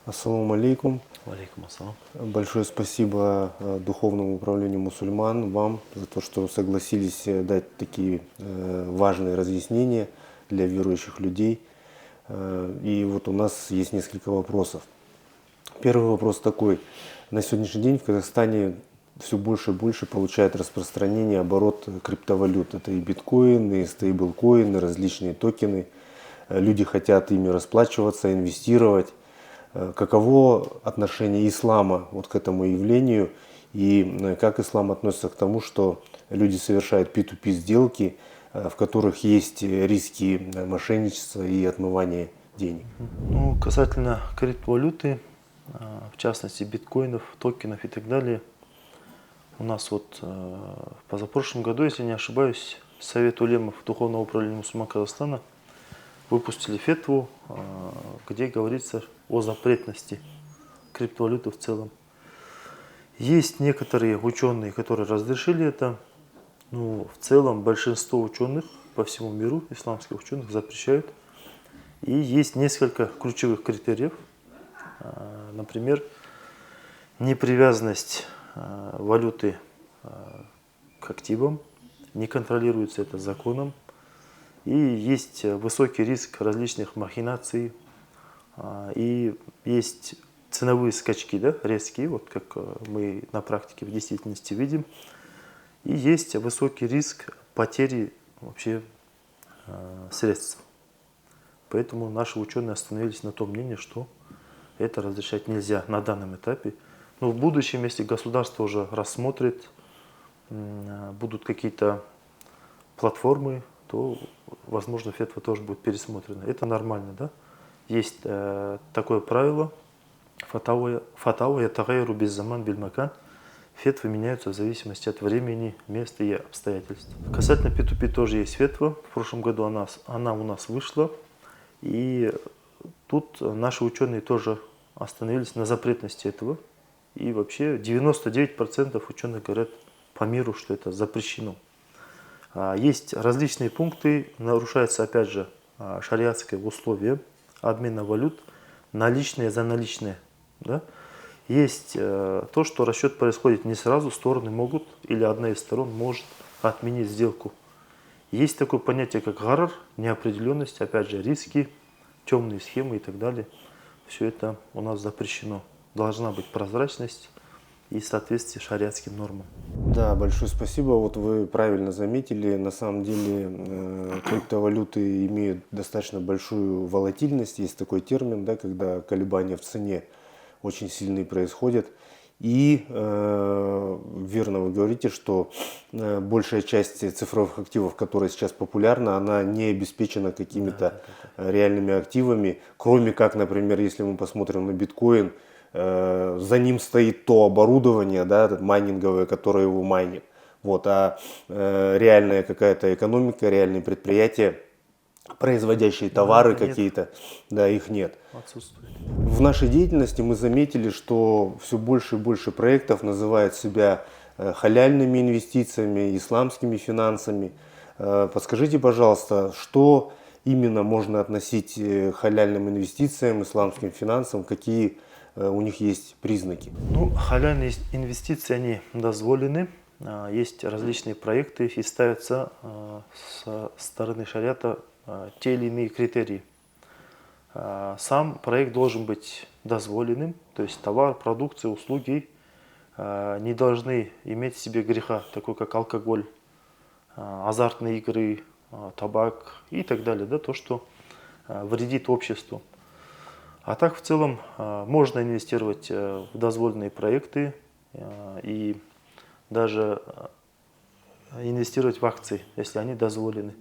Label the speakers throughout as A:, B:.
A: Ассаламу алейкум.
B: Валейкум ассалам.
A: Большое спасибо Духовному управлению мусульман, вам за то, что согласились дать такие важные разъяснения для верующих людей. И вот у нас есть несколько вопросов. Первый вопрос такой. На сегодняшний день в Казахстане все больше и больше получает распространение оборот криптовалют. Это и биткоин, и стейблкоины, различные токены. Люди хотят ими расплачиваться, инвестировать. Каково отношение ислама вот к этому явлению и как ислам относится к тому, что люди совершают P2P сделки, в которых есть риски мошенничества и отмывания денег?
B: Ну, касательно криптовалюты, в частности биткоинов, токенов и так далее, у нас вот в позапрошлом году, если не ошибаюсь, Совет улемов Духовного управления мусульман Казахстана выпустили фетву, где говорится о запретности криптовалюты в целом. Есть некоторые ученые, которые разрешили это, но в целом большинство ученых по всему миру, исламских ученых, запрещают. И есть несколько ключевых критериев. Например, непривязанность валюты к активам, не контролируется это законом. И есть высокий риск различных махинаций. И есть ценовые скачки, да, резкие, вот как мы на практике в действительности видим. И есть высокий риск потери вообще средств. Поэтому наши ученые остановились на том мнении, что это разрешать нельзя на данном этапе. Но в будущем, если государство уже рассмотрит, будут какие-то платформы, то, возможно, фетва тоже будет пересмотрена. Это нормально, да? Есть такое правило, фатава ятагайру беззаман бильмакан. Фетвы меняются в зависимости от времени, места и обстоятельств. Касательно P2P тоже есть фетва. В прошлом году она у нас вышла. И тут наши ученые тоже остановились на запретности этого. И вообще 99% ученых говорят по миру, что это запрещено. Есть различные пункты, нарушается опять же шариатское условие обмена валют, наличные за наличные. Да? Есть то, что расчет происходит не сразу, стороны могут или одна из сторон может отменить сделку. Есть такое понятие, как гарар, неопределенность, опять же, риски, темные схемы и так далее. Все это у нас запрещено. Должна быть прозрачность и соответствие шариатским нормам.
A: Да, большое спасибо. Вот вы правильно заметили, на самом деле криптовалюты имеют достаточно большую волатильность. Есть такой термин, да, когда колебания в цене очень сильные происходят. И верно вы говорите, что большая часть цифровых активов, которые сейчас популярна, она не обеспечена какими-то реальными активами, кроме как, например, если мы посмотрим на биткоин, за ним стоит то оборудование, да, майнинговое, которое его майнит. Вот, а реальная какая-то экономика, реальные предприятия, производящие товары какие-то, да, их нет.
B: Отсутствует.
A: В нашей деятельности мы заметили, что все больше и больше проектов называют себя халяльными инвестициями, исламскими финансами. Подскажите, пожалуйста, что именно можно относить к халяльным инвестициям, исламским финансам, какие у них есть признаки?
B: Ну, халяльные инвестиции, они дозволены. Есть различные проекты и ставятся со стороны шариата те или иные критерии. Сам проект должен быть дозволенным, то есть товар, продукция, услуги не должны иметь в себе греха, такой как алкоголь, азартные игры, табак и так далее, да, то, что вредит обществу. А так в целом можно инвестировать в дозволенные проекты и даже инвестировать в акции, если они дозволены.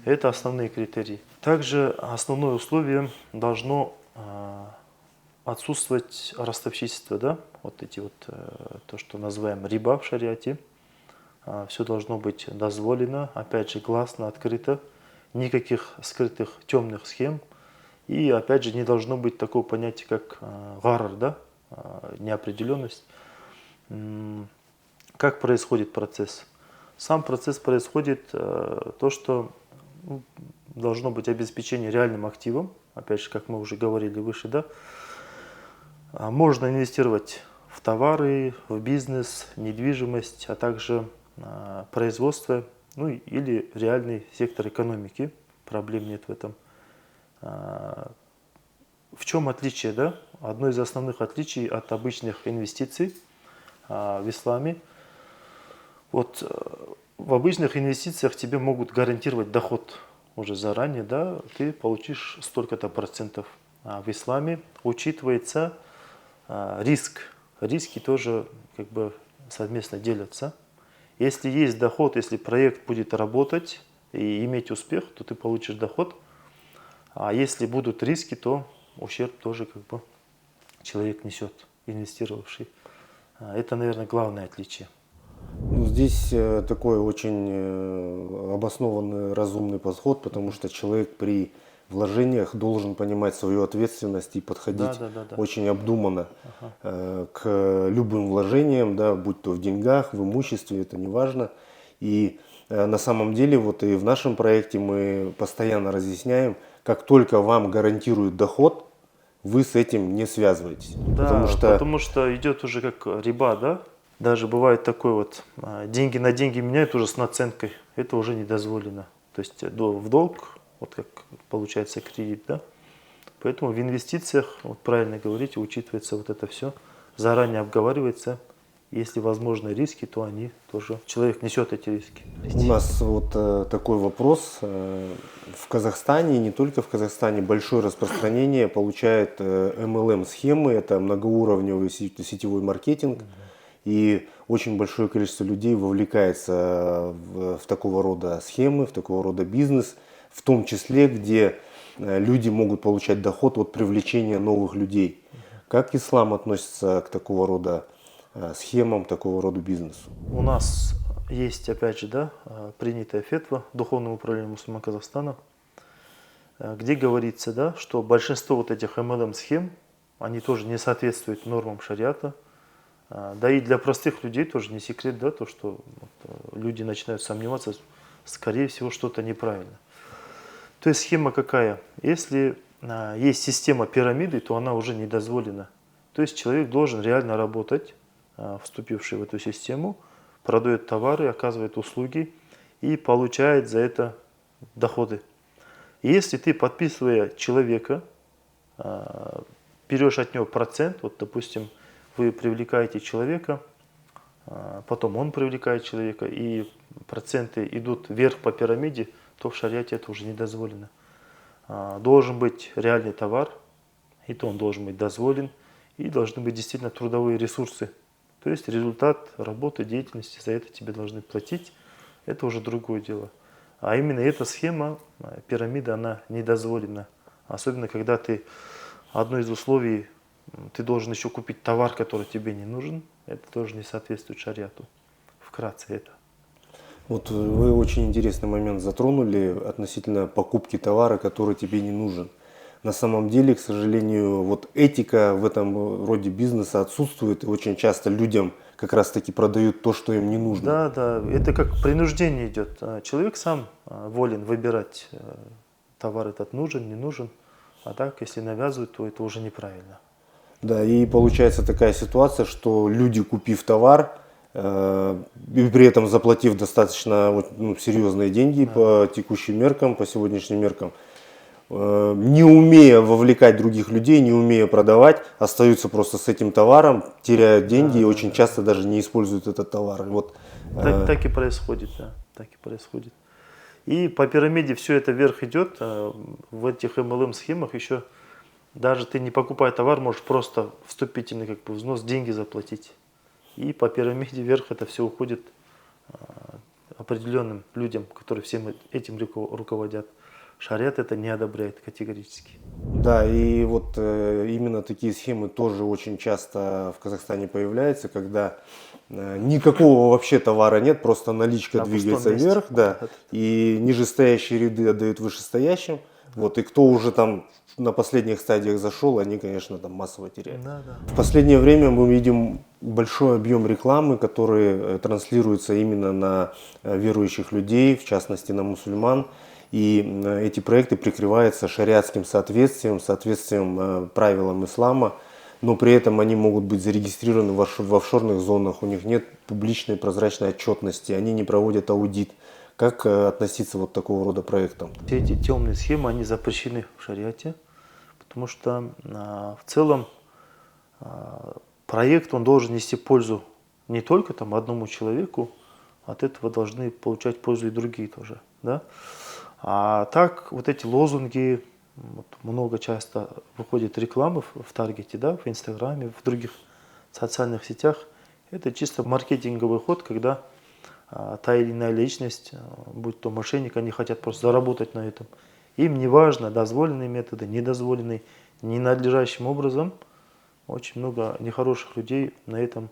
B: Это основные критерии. Также основное условие должно отсутствовать ростовщичество, да? Вот эти вот, то, что называем риба в шариате. Все должно быть дозволено, опять же, гласно, открыто, никаких скрытых темных схем. И опять же, не должно быть такого понятия, как гарар, да? Неопределенность. Как происходит процесс? Сам процесс происходит то, что должно быть обеспечение реальным активом, опять же, как мы уже говорили выше, да, Можно инвестировать в товары, в бизнес, недвижимость, а также производство, ну или реальный сектор экономики. Проблем нет в этом. В чем отличие, да? Одно из основных отличий от обычных инвестиций в исламе. Вот в обычных инвестициях тебе могут гарантировать доход уже заранее, да? Ты получишь столько-то процентов. А в исламе учитывается риск. Риски тоже как бы совместно делятся. Если есть доход, если проект будет работать и иметь успех, то ты получишь доход. А если будут риски, то ущерб тоже как бы человек несет, инвестировавший. Это, наверное, главное отличие.
A: Ну, здесь такой очень обоснованный, разумный подход, потому что человек при вложениях должен понимать свою ответственность и подходить
B: Да.
A: очень обдуманно к любым вложениям, да, будь то в деньгах, в имуществе, это не важно. И на самом деле вот и в нашем проекте мы постоянно разъясняем, как только вам гарантируют доход, вы с этим не связываетесь.
B: Да, потому что идет уже как риба, да? Даже бывает такое вот, деньги на деньги меняют уже с наценкой. Это уже не дозволено. То есть в долг, вот как получается кредит, да? Поэтому в инвестициях, вот правильно говорите, учитывается вот это все. Заранее обговаривается. Если возможны риски, то они тоже, человек несет эти риски.
A: У нас вот такой вопрос. В Казахстане, и не только в Казахстане, большое распространение получает MLM-схемы. Это многоуровневый сетевой маркетинг. И очень большое количество людей вовлекается в такого рода схемы, в такого рода бизнес, в том числе, где люди могут получать доход от привлечения новых людей. Как ислам относится к такого рода схемам, такого рода бизнесу?
B: У нас есть, опять же, да, принятая фетва Духовного управления мусульман Казахстана, где говорится, да, что большинство вот этих MLM-схем, они тоже не соответствуют нормам шариата. Да и для простых людей тоже не секрет, да, то, что люди начинают сомневаться, скорее всего, что-то неправильно. То есть схема какая? Если есть система пирамиды, то она уже не дозволена. То есть человек должен реально работать, вступивший в эту систему, продает товары, оказывает услуги и получает за это доходы. И если ты, подписывая человека, берешь от него процент, вот, допустим, вы привлекаете человека, потом он привлекает человека, и проценты идут вверх по пирамиде, то в шариате это уже не дозволено. Должен быть реальный товар, и то он должен быть дозволен, и должны быть действительно трудовые ресурсы. То есть результат работы, деятельности, за это тебе должны платить, это уже другое дело. А именно эта схема, пирамида, она не дозволена. Особенно когда ты, одно из условий, ты должен еще купить товар, который тебе не нужен, это тоже не соответствует шариату. Вкратце это.
A: Вот вы очень интересный момент затронули относительно покупки товара, который тебе не нужен. На самом деле, к сожалению, вот этика в этом роде бизнеса отсутствует, и очень часто людям как раз таки продают то, что им не нужно.
B: Да, это как принуждение идет. Человек сам волен выбирать, товар этот нужен, не нужен. А так, если навязывают, то это уже неправильно.
A: Да, и получается такая ситуация, что люди, купив товар, и при этом заплатив достаточно серьезные деньги по текущим меркам, по сегодняшним меркам, не умея вовлекать других людей, не умея продавать, остаются просто с этим товаром, теряют деньги и очень часто даже не используют этот товар. Вот,
B: так и происходит, да, так и происходит. И по пирамиде все это вверх идет. В этих MLM-схемах еще даже ты не покупая товар, можешь просто вступительный как бы взнос, деньги заплатить. И по пирамиде вверх это все уходит определенным людям, которые всем этим руководят. Шариат это не одобряет категорически.
A: Да, и вот именно такие схемы тоже очень часто в Казахстане появляются, когда никакого вообще товара нет, просто наличка двигается вверх, да, и нижестоящие ряды отдают вышестоящим. Вот, и кто уже там на последних стадиях зашел, они, конечно, там массово теряют.
B: Да.
A: В последнее время мы видим большой объем рекламы, который транслируется именно на верующих людей, в частности на мусульман. И эти проекты прикрываются шариатским соответствием правилам ислама. но при этом они могут быть зарегистрированы в офшорных зонах, у них нет публичной прозрачной отчетности, они не проводят аудит. Как относиться вот к такого рода проектам?
B: Все эти темные схемы, они запрещены в шариате, потому что в целом проект, он должен нести пользу не только там одному человеку, от этого должны получать пользу и другие тоже, да? А так вот эти лозунги, вот много часто выходит рекламы в Таргете, да, в Инстаграме, в других социальных сетях. Это чисто маркетинговый ход, когда та или иная личность, будь то мошенник, они хотят просто заработать на этом. Им не важно, дозволенные методы, недозволенные, ненадлежащим образом. Очень много нехороших людей на этом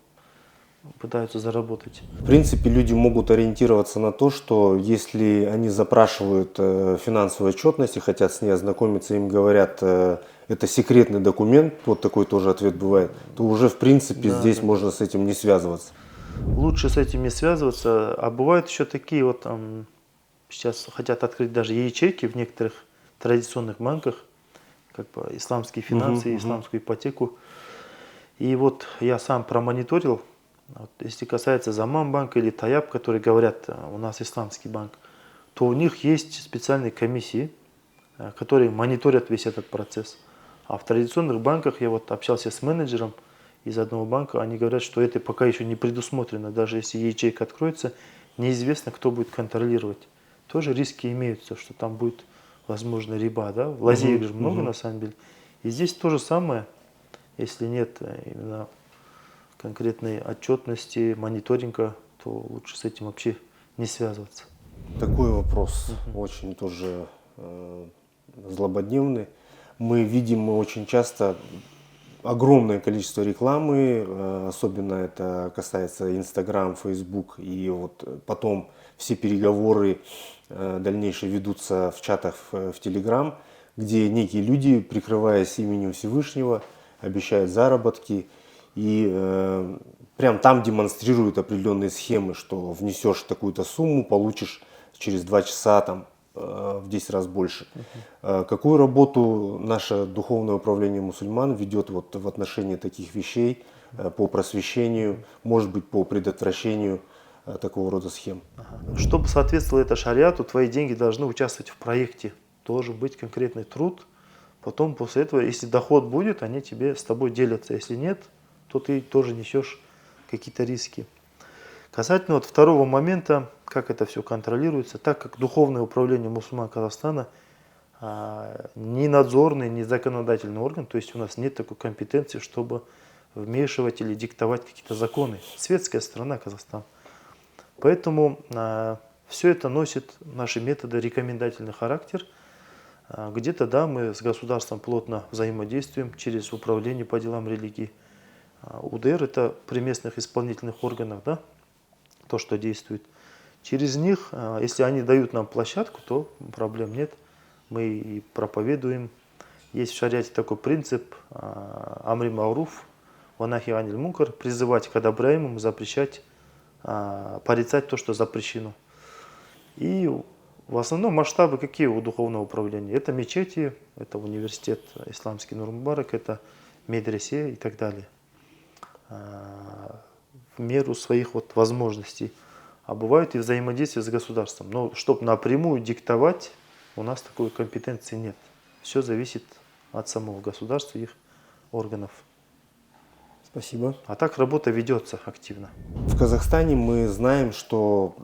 B: пытаются заработать.
A: В принципе, люди могут ориентироваться на то, что если они запрашивают финансовую отчетность и хотят с ней ознакомиться, им говорят, это секретный документ, вот такой тоже ответ бывает, то уже в принципе
B: Да,
A: здесь
B: да.
A: можно с этим не связываться.
B: Лучше с этим не связываться. А бывают еще такие вот, сейчас хотят открыть даже ячейки в некоторых традиционных банках, как бы исламские финансы, исламскую ипотеку. И вот я сам промониторил, вот, если касается Заман-банка или Таяб, которые говорят, у нас исламский банк, то у них есть специальные комиссии, которые мониторят весь этот процесс. А в традиционных банках, я вот общался с менеджером из одного банка, они говорят, что это пока еще не предусмотрено. Даже если ячейка откроется, неизвестно, кто будет контролировать. Тоже риски имеются, что там будет, возможно, риба. Да? Лазеек же много на самом деле. И здесь то же самое, если нет именно конкретной отчетности, мониторинга, то лучше с этим вообще не связываться.
A: Такой вопрос очень тоже злободневный. Мы видим очень часто огромное количество рекламы, особенно это касается Instagram, Facebook, и вот потом все переговоры дальнейшие ведутся в чатах в Telegram, где некие люди, прикрываясь именем Всевышнего, обещают заработки и прям там демонстрируют определенные схемы, что внесешь такую-то сумму, получишь через 2 часа там в 10 раз больше. Какую работу наше духовное управление мусульман ведет вот в отношении таких вещей по просвещению, может быть, по предотвращению такого рода схем?
B: Чтобы соответствовало это шариату, твои деньги должны участвовать в проекте. Должен быть конкретный труд. Потом после этого, если доход будет, они тебе с тобой делятся. Если нет, то ты тоже несешь какие-то риски. Касательно вот второго момента, как это все контролируется, так как Духовное управление мусульман Казахстана ни надзорный, ни законодательный орган, то есть у нас нет такой компетенции, чтобы вмешивать или диктовать какие-то законы. Светская страна Казахстан. Поэтому все это носит наши методы рекомендательный характер. Где-то, да, мы с государством плотно взаимодействуем через управление по делам религии. УДР – это при местных исполнительных органах, да, то, что действует. Через них, если они дают нам площадку, то проблем нет. Мы и проповедуем. Есть в шариате такой принцип амри мауруф, ванахи аниль мункар, призывать к одобряемому, запрещать, порицать то, что запрещено. И в основном масштабы какие у духовного управления? Это мечети, это университет исламский Нур-Мубарак, это медресе и так далее. В меру своих вот возможностей. А бывает и взаимодействие с государством. Но чтобы напрямую диктовать, у нас такой компетенции нет. Все зависит от самого государства и их органов.
A: Спасибо.
B: А так работа ведется активно.
A: В Казахстане мы знаем, что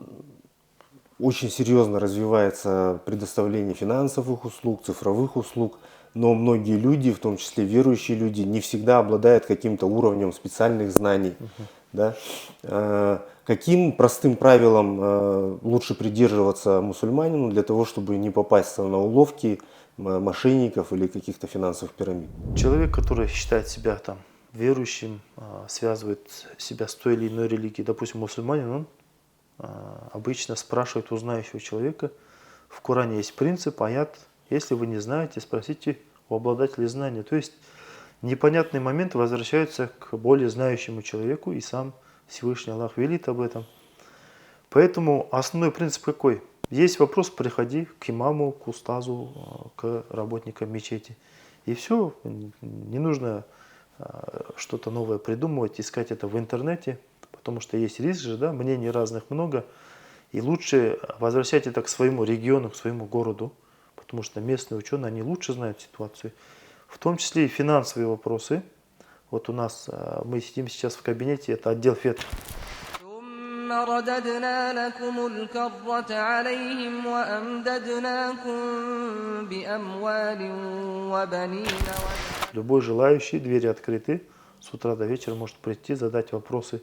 A: очень серьезно развивается предоставление финансовых услуг, цифровых услуг, но многие люди, в том числе верующие люди, не всегда обладают каким-то уровнем специальных знаний. Да? Каким простым правилам лучше придерживаться мусульманину для того, чтобы не попасть на уловки мошенников или каких-то финансовых пирамид?
B: Человек, который считает себя там верующим, связывает себя с той или иной религией, допустим, мусульманин, он обычно спрашивает у знающего человека. В Коране есть принцип, аят. Если вы не знаете, спросите у обладателя знания. То есть непонятные моменты возвращаются к более знающему человеку, и сам Всевышний Аллах велит об этом. Поэтому основной принцип какой? Есть вопрос, приходи к имаму, к устазу, к работникам мечети. И все, не нужно что-то новое придумывать, искать это в интернете, потому что есть риск же, да, мнений разных много. И лучше возвращать это к своему региону, к своему городу, потому что местные ученые, они лучше знают ситуацию. В том числе и финансовые вопросы. Вот у нас, мы сидим сейчас в кабинете, это отдел ФЕД.
C: ثم رددنا لكم الكرة عليهم وأمددناكم بأموال وبنين.
B: Любой желающий, двери открыты, с утра до вечера может прийти, задать вопросы.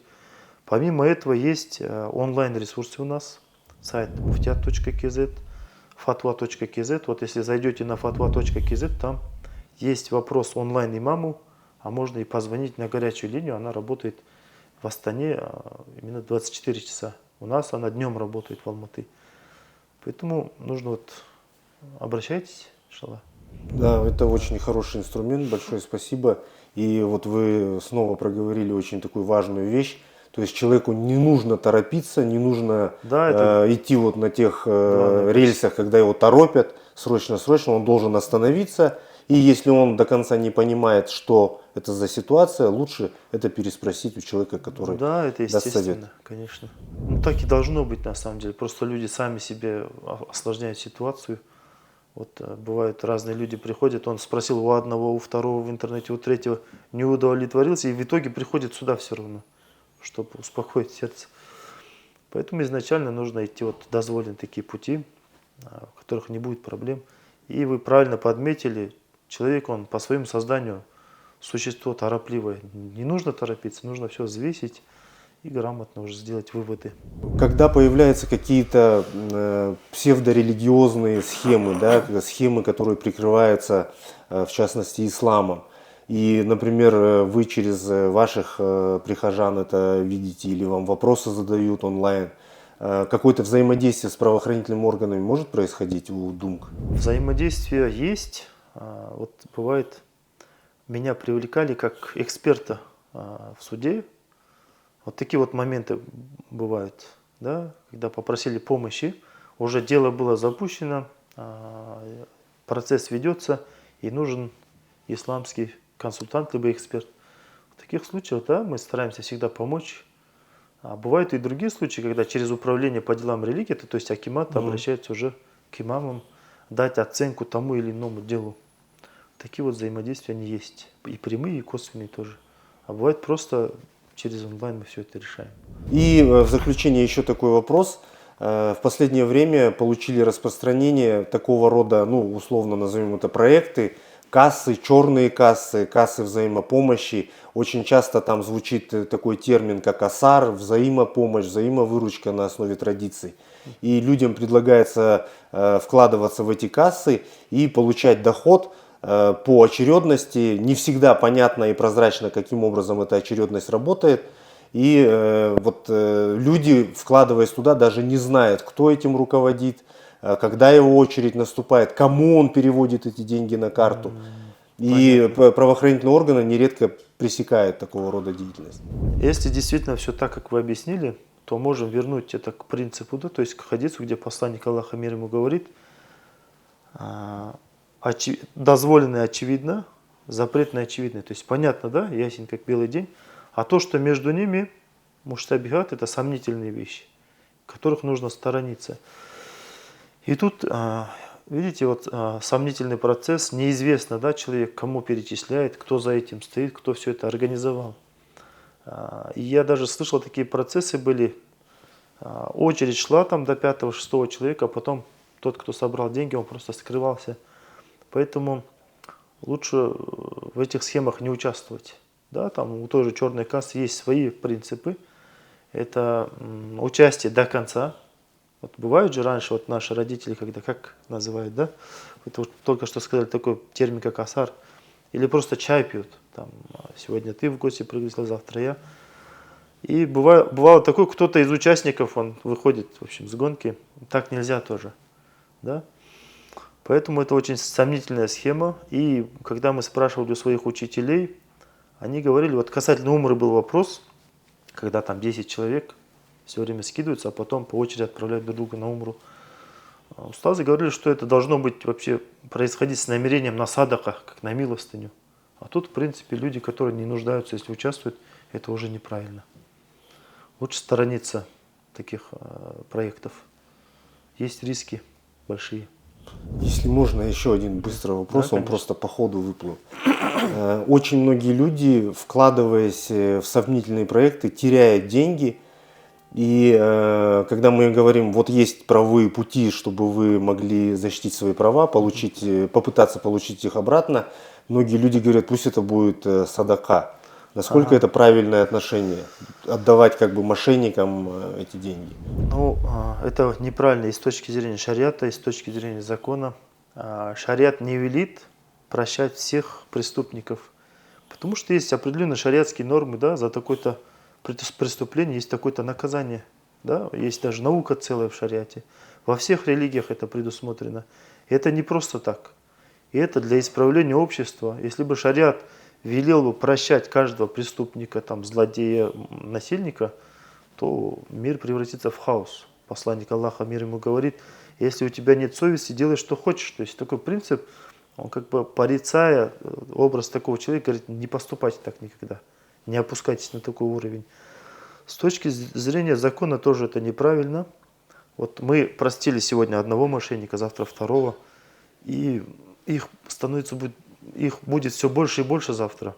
B: Помимо этого есть онлайн-ресурсы у нас, сайт muftiat.kz, fatwa.kz. Вот если зайдете на fatwa.kz, там есть вопрос онлайн имаму, а можно и позвонить на горячую линию, она работает в Астане именно 24 часа. У нас она днем работает в Алматы. Поэтому нужно вот обращайтесь, иншаллах.
A: Да, это очень хороший инструмент, большое спасибо. И вот вы снова проговорили очень такую важную вещь. То есть человеку не нужно торопиться, не нужно
B: Да,
A: идти вот на тех
B: да,
A: рельсах, когда его торопят, срочно, он должен остановиться. И если он до конца не понимает, что это за ситуация, лучше это переспросить у человека, который
B: да, это
A: даст совет.
B: естественно, конечно. Ну так и должно быть на самом деле. Просто люди сами себе осложняют ситуацию. Вот бывают разные люди приходят, он спросил у одного, у второго в интернете, у третьего, не удовлетворился, и в итоге приходит сюда все равно, чтобы успокоить сердце. Поэтому изначально нужно идти вот дозволенные такие пути, в которых не будет проблем. И вы правильно подметили, человек, он по своему созданию существо торопливое. Не нужно торопиться, нужно все взвесить и грамотно уже сделать выводы.
A: Когда появляются какие-то псевдорелигиозные схемы, да, схемы, которые прикрываются, в частности, исламом, и, например, вы через ваших прихожан это видите, или вам вопросы задают онлайн, какое-то взаимодействие с правоохранительными органами может происходить у ДУМК?
B: Взаимодействие есть. Вот бывает, меня привлекали как эксперта в суде. Вот такие вот моменты бывают, да, когда попросили помощи, уже дело было запущено, процесс ведется, и нужен исламский консультант либо эксперт. В таких случаях, да, мы стараемся всегда помочь. А бывают и другие случаи, когда через управление по делам религии, то есть акимат обращается уже к имамам, дать оценку тому или иному делу. Такие вот взаимодействия они есть, и прямые, и косвенные тоже. А бывает просто через онлайн мы все это решаем.
A: И в заключение еще такой вопрос. В последнее время получили распространение такого рода, ну, условно назовем это проекты, кассы, черные кассы, кассы взаимопомощи. Очень часто там звучит такой термин, как асар, взаимопомощь, взаимовыручка на основе традиций. И людям предлагается вкладываться в эти кассы и получать доход по очередности. Не всегда понятно и прозрачно, каким образом эта очередность работает. И люди, вкладываясь туда, даже не знают, кто этим руководит, когда его очередь наступает, кому он переводит эти деньги на карту. И правоохранительные органы нередко пресекают такого рода деятельность.
B: Если действительно все так, как вы объяснили, то можем вернуть это к принципу, да, то есть к хадису, где посланник Аллаха мир ему говорит, дозволенное очевидно, запретное очевидно. То есть понятно, да, ясен как белый день. А то, что между ними, муштабихат, это сомнительные вещи, которых нужно сторониться. И тут, видите, вот сомнительный процесс, неизвестно, да, человек кому перечисляет, кто за этим стоит, кто все это организовал. И я даже слышал, такие процессы были, очередь шла там до 5-6 человека, а потом тот, кто собрал деньги, он просто скрывался. Поэтому лучше в этих схемах не участвовать. Да, там у той же черной кассы есть свои принципы. Это участие до конца. Вот бывают же раньше вот наши родители, когда как называют, да? Это вот только что сказали такой термин, как асар. Или просто чай пьют. Там, сегодня ты в гости пригласил, завтра я. И бывало такое, кто-то из участников, он выходит, в общем, с гонки. Так нельзя тоже. Да? Поэтому это очень сомнительная схема. И когда мы спрашивали у своих учителей, они говорили, вот касательно умры был вопрос, когда там 10 человек все время скидываются, а потом по очереди отправляют друг друга на умру. Устазы говорили, что это должно быть вообще происходить с намерением на садаках, как на милостыню. А тут, в принципе, люди, которые не нуждаются, если участвуют, это уже неправильно. Лучше сторониться таких проектов. Есть риски большие.
A: Если можно, еще один быстрый вопрос,
B: Да,
A: он
B: конечно.
A: просто по ходу выплыл. Очень многие люди, вкладываясь в сомнительные проекты, теряют деньги. И когда мы говорим, вот есть правовые пути, чтобы вы могли защитить свои права, попытаться получить их обратно, многие люди говорят, пусть это будет садака. Насколько это правильное отношение? Отдавать как бы мошенникам эти деньги?
B: Ну, это неправильно и с точки зрения шариата, и с точки зрения закона. Шариат не велит прощать всех преступников, потому что есть определенные шариатские нормы, да, за такое-то преступление есть такое-то наказание. Да? Есть даже наука целая в шариате. Во всех религиях это предусмотрено. И это не просто так. И это для исправления общества. Если бы шариат велел бы прощать каждого преступника, там, злодея, насильника, то мир превратится в хаос. Посланник Аллаха, мир ему, говорит, если у тебя нет совести, делай, что хочешь. То есть такой принцип, он как бы порицая образ такого человека, говорит, не поступайте так никогда, не опускайтесь на такой уровень. С точки зрения закона тоже это неправильно. Вот мы простили сегодня одного мошенника, завтра второго, и их будет все больше и больше завтра.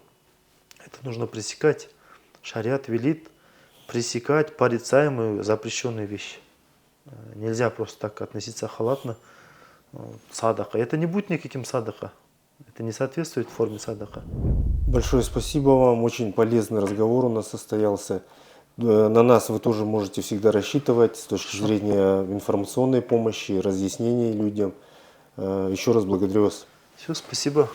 B: Это нужно пресекать. Шариат велит пресекать порицаемые запрещенные вещи. Нельзя просто так относиться халатно. Садака. Это не будет никаким садака. Это не соответствует форме садака.
A: Большое спасибо вам, очень полезный разговор у нас состоялся. На нас вы тоже можете всегда рассчитывать с точки зрения информационной помощи, разъяснений людям. Еще раз благодарю вас.
B: Все, спасибо.